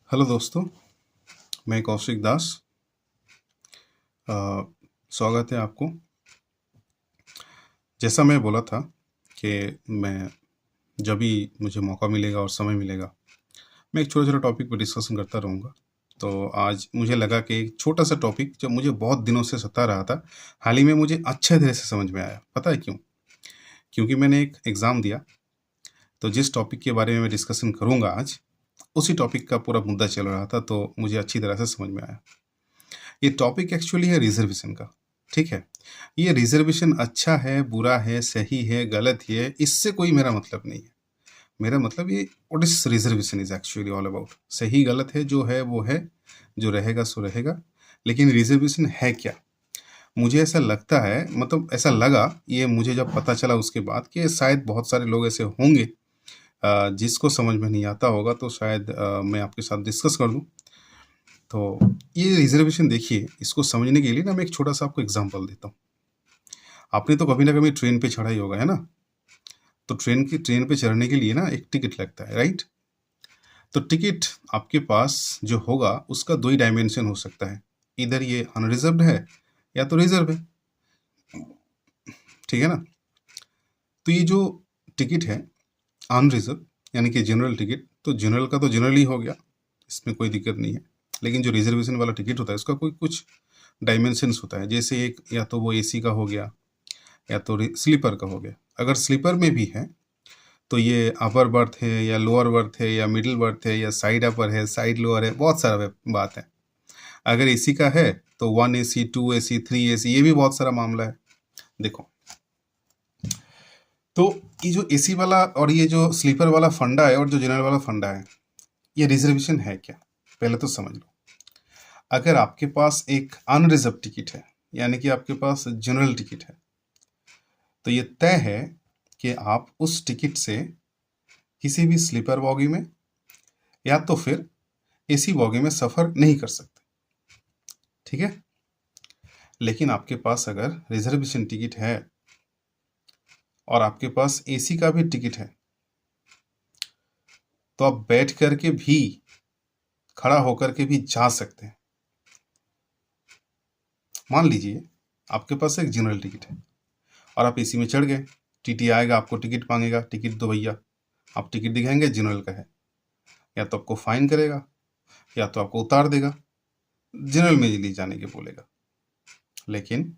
Hello दोस्तों, मैं कौशिक दास। अ, स्वागत है आपको। जैसा मैं बोला था कि मैं जब भी मुझे मौका मिलेगा और समय मिलेगा, मैं एक छोटे छोटे टॉपिक पर डिस्कशन करता रहूँगा। तो आज मुझे लगा कि एक छोटा सा टॉपिक जो मुझे बहुत दिनों से सता रहा था, हाल ही में मुझे अच्छे तरह से समझ में आया। पता है क्यों? क्योंकि मैंने एक एग्ज़ाम दिया। तो जिस टॉपिक के बारे में मैं डिस्कशन करूँगा आज, उसी टॉपिक का पूरा मुद्दा चल रहा था, तो मुझे अच्छी तरह से समझ में आया। ये टॉपिक एक्चुअली है रिजर्वेशन का। ठीक है, ये रिजर्वेशन अच्छा है, बुरा है, सही है, गलत है, इससे कोई मेरा मतलब नहीं है। मेरा मतलब ये what is reservation is actually all about. सही गलत है, जो है वो है, जो रहेगा सो रहेगा। लेकिन रिजर्वेशन है क्या? मुझे ऐसा लगता है, मतलब ऐसा लगा ये मुझे जब पता चला उसके बाद कि शायद बहुत सारे लोग ऐसे होंगे जिसको समझ में नहीं आता होगा। तो शायद मैं आपके साथ डिस्कस कर दूं। तो ये रिजर्वेशन देखिए, इसको समझने के लिए ना मैं एक छोटा सा आपको एग्जांपल देता हूँ। आपने तो कभी ना कभी ट्रेन पे चढ़ा ही होगा, है ना? तो ट्रेन पे चढ़ने के लिए ना एक टिकट लगता है, राइट? तो टिकट आपके पास जो होगा उसका दो ही डायमेंशन हो सकता है। इधर ये अनरिजर्व्ड है या तो रिजर्व है। ठीक है ना? तो ये जो टिकट है अनरिजर्व, यानी कि जनरल टिकट, तो जनरल का तो जनरल ही हो गया, इसमें कोई दिक्कत नहीं है। लेकिन जो रिजर्वेशन वाला टिकट होता है उसका कोई कुछ डायमेंशंस होता है। जैसे एक या तो वो एसी का हो गया या तो स्लीपर का हो गया। अगर स्लीपर में भी है तो ये अपर बर्थ है या लोअर बर्थ है या मिडिल बर्थ है या साइड अपर है, साइड लोअर है, बहुत सारा बात है। अगर एसी का है तो 1 AC, 2 AC, 3 AC, ये भी बहुत सारा मामला है। देखो, तो ये जो एसी वाला और ये जो स्लीपर वाला फंडा है और जो जनरल वाला फंडा है, ये रिजर्वेशन है क्या? पहले तो समझ लो। अगर आपके पास एक अनरिजर्व टिकट है, यानी कि आपके पास जनरल टिकट है, तो ये तय है कि आप उस टिकट से किसी भी स्लीपर बॉगी में या तो फिर एसी बॉगी में सफर नहीं कर सकते। ठीक है? लेकिन आपके पास अगर रिजर्वेशन टिकट है और आपके पास एसी का भी टिकट है, तो आप बैठ करके भी, खड़ा होकर के भी जा सकते हैं। मान लीजिए आपके पास एक जनरल टिकट है और आप एसी में चढ़ गए। टीटी आएगा, आपको टिकट मांगेगा, टिकट दो भैया। आप टिकट दिखाएंगे, जनरल का है, या तो आपको फाइन करेगा या तो आपको उतार देगा, जनरल में ले जाने के बोलेगा। लेकिन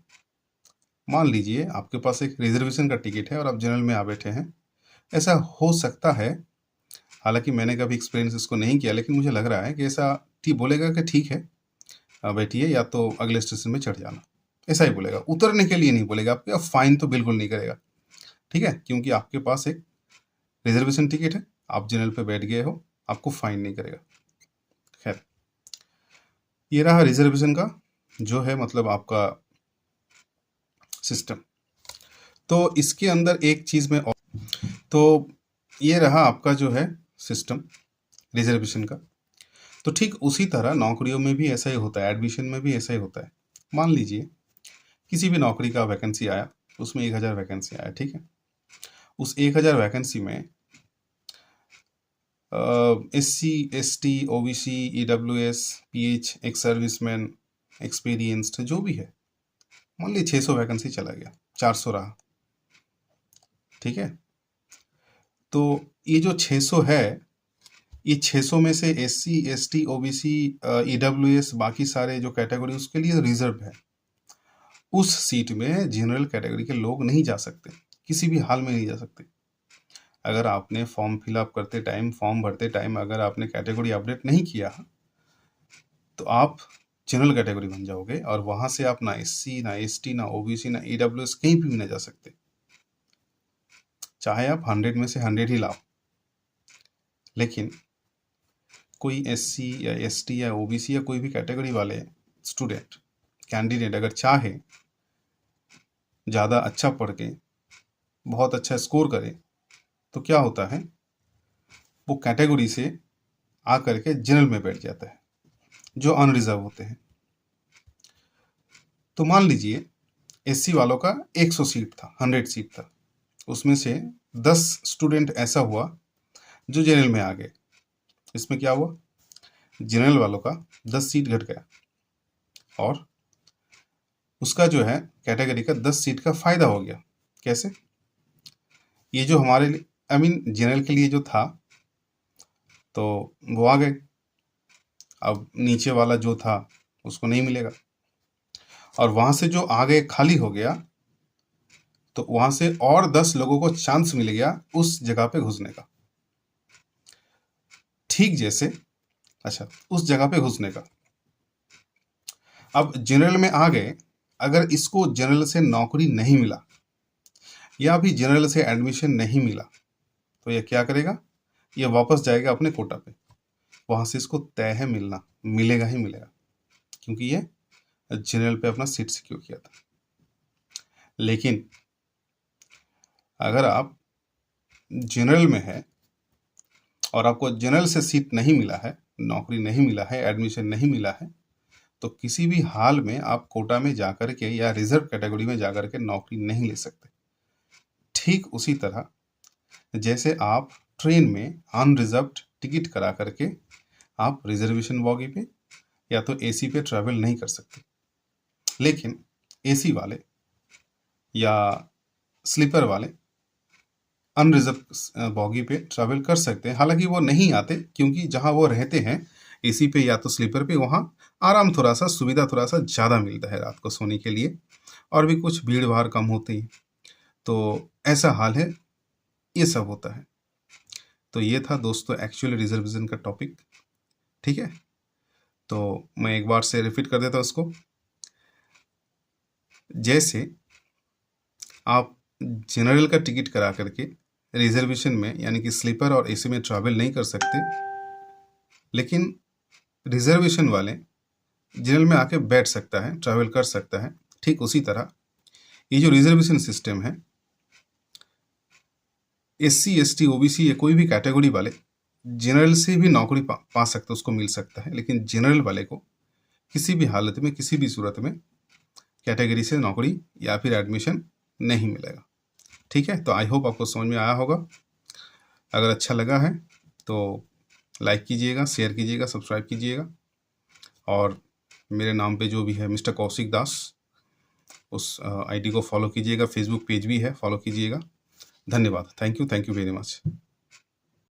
मान लीजिए आपके पास एक रिजर्वेशन का टिकट है और आप जनरल में आ बैठे हैं। ऐसा हो सकता है, हालांकि मैंने कभी एक्सपीरियंस इसको नहीं किया, लेकिन मुझे लग रहा है कि ऐसा ठीक बोलेगा कि ठीक है, बैठिए, या तो अगले स्टेशन में चढ़ जाना, ऐसा ही बोलेगा। उतरने के लिए नहीं बोलेगा आपके, अब फाइन तो बिल्कुल नहीं करेगा। ठीक है? क्योंकि आपके पास एक रिजर्वेशन टिकट है, आप जनरल पे बैठ गए हो, आपको फाइन नहीं करेगा। खैर, ये रहा रिजर्वेशन का जो है मतलब आपका सिस्टम। तो इसके अंदर एक चीज में और, तो ये रहा आपका जो है सिस्टम रिजर्वेशन का। तो ठीक उसी तरह नौकरियों में भी ऐसा ही होता है, एडमिशन में भी ऐसा ही होता है। मान लीजिए किसी भी नौकरी का वैकेंसी आया, उसमें 1000 वैकेंसी आया। ठीक है? उस 1000 वैकेंसी में SC, ST, OBC, EWS, PH, ex serviceman, experienced, जो भी है, मान लीजिए 600 वैकेंसी चला गया, 400 रहा। ठीक है? तो ये जो 600 है, ये 600 में से SC, ST, OBC, EWS, बाकी सारे जो कैटेगरी उसके लिए रिजर्व है। उस सीट में जनरल कैटेगरी के लोग नहीं जा सकते, किसी भी हाल में नहीं जा सकते। अगर आपने फॉर्म फिलअप करते टाइम, फॉर्म भरते टाइम अगर आपने कैटेगरी अपडेट नहीं किया, तो आप जनरल कैटेगरी बन जाओगे और वहां से आप ना SC, ना ST, ना OBC, ना EWS कहीं भी नहीं जा सकते, चाहे आप 100 में से 100 ही लाओ। लेकिन कोई SC या ST या OBC या कोई भी कैटेगरी वाले स्टूडेंट, कैंडिडेट अगर चाहे ज़्यादा अच्छा पढ़ के बहुत अच्छा स्कोर करे, तो क्या होता है, वो कैटेगरी से आ करके जनरल में बैठ जाता है, जो अनरिजर्व होते हैं। तो मान लीजिए SC वालों का 100 सीट था, 100 सीट था, उसमें से 10 स्टूडेंट ऐसा हुआ जो जनरल में आ गए। इसमें क्या हुआ, जनरल वालों का 10 सीट घट गया और उसका जो है कैटेगरी का 10 सीट का फायदा हो गया। कैसे? ये जो हमारे लिए जनरल के लिए जो था तो वो आ गए, अब नीचे वाला जो था उसको नहीं मिलेगा, और वहां से जो आगे खाली हो गया तो वहां से और 10 लोगों को चांस मिल गया उस जगह पे घुसने का। ठीक जैसे उस जगह पे घुसने का। अब जनरल में आ गए, अगर इसको जनरल से नौकरी नहीं मिला या भी जनरल से एडमिशन नहीं मिला तो ये क्या करेगा? ये वापस जाएगा अपने कोटा पे, वहां से इसको तय है मिलेगा ही मिलेगा, क्योंकि ये जनरल पे अपना सीट सिक्योर किया था। लेकिन अगर आप जनरल में है और आपको जनरल से सीट नहीं मिला है, नौकरी नहीं मिला है, एडमिशन नहीं मिला है, तो किसी भी हाल में आप कोटा में जाकर के या रिजर्व कैटेगरी में जाकर के नौकरी नहीं ले सकते। ठीक उसी तरह जैसे आप ट्रेन में अनरिजर्व्ड टिकट करा करके आप रिजर्वेशन बॉगी पे या तो एसी पे ट्रैवल नहीं कर सकते, लेकिन एसी वाले या स्लीपर वाले अनरिजर्व बॉगी पे ट्रैवल कर सकते हैं। हालांकि वो नहीं आते, क्योंकि जहां वो रहते हैं एसी पे या तो स्लीपर पे, वहां आराम थोड़ा सा, सुविधा थोड़ा सा ज़्यादा मिलता है रात को सोने के लिए, और भी कुछ भीड़ भाड़ कम होती है। तो ऐसा हाल है, ये सब होता है। तो ये था दोस्तों एक्चुअल रिजर्वेशन का टॉपिक। ठीक है, तो मैं एक बार से रिपीट कर देता हूँ उसको। जैसे आप जनरल का टिकट करा करके रिजर्वेशन में यानी कि स्लीपर और एसी में ट्रैवल नहीं कर सकते, लेकिन रिजर्वेशन वाले जनरल में आके बैठ सकता है, ट्रैवल कर सकता है। ठीक उसी तरह ये जो रिजर्वेशन सिस्टम है, एससी एसटी ओबीसी या कोई भी कैटेगरी वाले जनरल से भी नौकरी पा सकते, उसको मिल सकता है, लेकिन जनरल वाले को किसी भी हालत में, किसी भी सूरत में कैटेगरी से नौकरी या फिर एडमिशन नहीं मिलेगा। ठीक है, तो आई होप आपको समझ में आया होगा। अगर अच्छा लगा है तो लाइक कीजिएगा, शेयर कीजिएगा, सब्सक्राइब कीजिएगा, और मेरे नाम पे जो भी है मिस्टर कौशिक दास, उस आईडी को फॉलो कीजिएगा। फेसबुक पेज भी है, फॉलो कीजिएगा। धन्यवाद। Thank you very much.